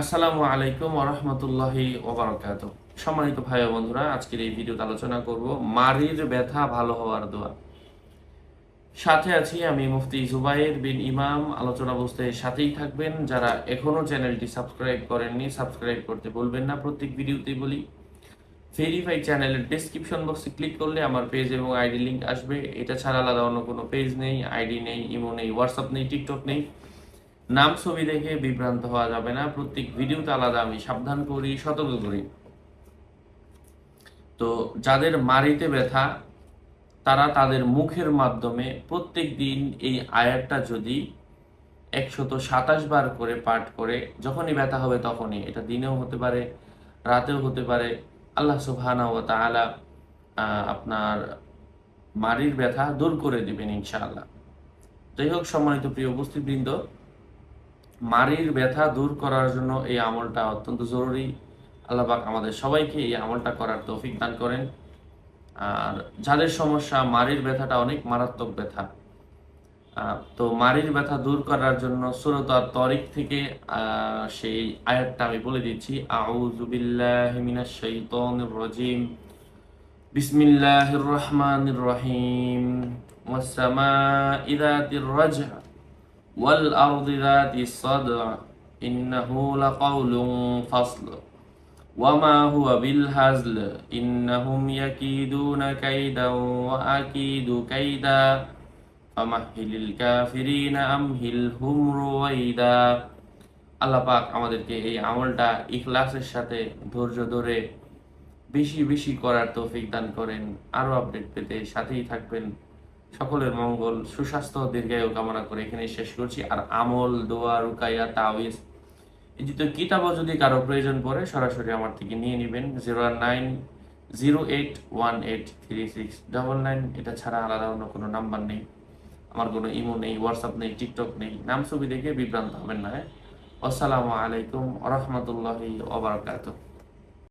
আসসালামু আলাইকুম ওয়া রাহমাতুল্লাহি ওয়া বারাকাতুহু। সম্মানিত ভাই ও বন্ধুরা, আজকের এই ভিডিওতে আলোচনা করব মারির ব্যথা ভালো হওয়ার দোয়া। সাথে আছি আমি মুফতি জুবাইর বিন ইমাম। আলোচনা বুঝতে সাথেই থাকবেন। যারা এখনো চ্যানেলটি সাবস্ক্রাইব করেননি, সাবস্ক্রাইব করতে ভুলবেন না। প্রত্যেক ভিডিওতেই বলি, ভেরিফাই চ্যানেলের ডেসক্রিপশন বক্সে ক্লিক করলে আমার পেজ এবং আইডি লিংক আসবে। এটা ছাড়া আলাদা অন্য কোনো পেজ নেই, আইডি নেই, ইমো নেই, হোয়াটসঅ্যাপ নেই, টিকটক নেই। নাম ছবি দেখে বিভ্রান্ত হওয়া যাবে না। প্রত্যেক ভিডিওতে আলাদা আমি সাবধান করি, সতর্ক করি। তো যাদের মাড়িতে ব্যথা, তারা তাদের মুখের মাধ্যমে প্রত্যেক দিন এই আয়াতটা যদি 127 বার করে পাঠ করে, যখনই ব্যথা হবে তখনই, এটা দিনেও হতে পারে, রাতেও হতে পারে, আল্লাহ সুবহানাহু ওয়া তাআলা আপনার মাড়ির ব্যথা দূর করে দিবেন ইনশাআল্লাহ। যাই হোক, সম্মানিত প্রিয় উপস্থিতবৃন্দ, মাড়ির ব্যথা দূর করার জন্য এই আমলটা অত্যন্ত জরুরি। আল্লাহ পাক আমাদের সবাইকে এই আমলটা করার তৌফিক দান করেন। আর যাদের সমস্যা মাড়ির ব্যথাটা অনেক মারাত্মক ব্যথা, তো মাড়ির ব্যথা দূর করার জন্য সূরা আত-তারিক থেকে সেই আয়াতটা আমি বলে দিচ্ছি। আউযু বিল্লাহি মিনাশ শাইতানির রাজিম। বিসমিল্লাহির রহমানির রহিম। ওয়াস সামাই যাতির রাজ'a ওয়াল আরদি যাতিস সাদ'a ইন্নাহু লাকাওলুন ফাসল ওয়ামা হুয়া বিল হাজল ইন্নাহুম ইয়াকিদুনা কাইদান ওয়া আকিদু কাইদা ফামাহহিলিল কাফিরিনা আমহিলহুম রুওয়াইদা। আল্লাহ পাক আমাদেরকে এই আমলটা ইখলাসের সাথে ধৈর্য ধরে বেশি বেশি করার তৌফিক দান করেন। আরো আপডেট পেতে সাথেই থাকবেন। সকলের মঙ্গল, সুস্বাস্থ্য, দীর্ঘায়ু কামনা করে এখানেই শেষ করছি। আর আমল, দোয়া, রুকাইয়া, তাওয়িজ, এই দুটো কিতাবও যদি কারো প্রয়োজন পড়ে সরাসরি আমার থেকে নিয়ে নেবেন। 0908183699। এটা ছাড়া আলাদা অন্য কোনো নাম্বার নেই, আমার কোনো ইমো নেই, হোয়াটসঅ্যাপ নেই, টিকটক নেই। নাম ছবি দেখে বিভ্রান্ত হবেন না। আসসালামু আলাইকুম ওয়া রাহমাতুল্লাহি ওয়া বারাকাতুহু।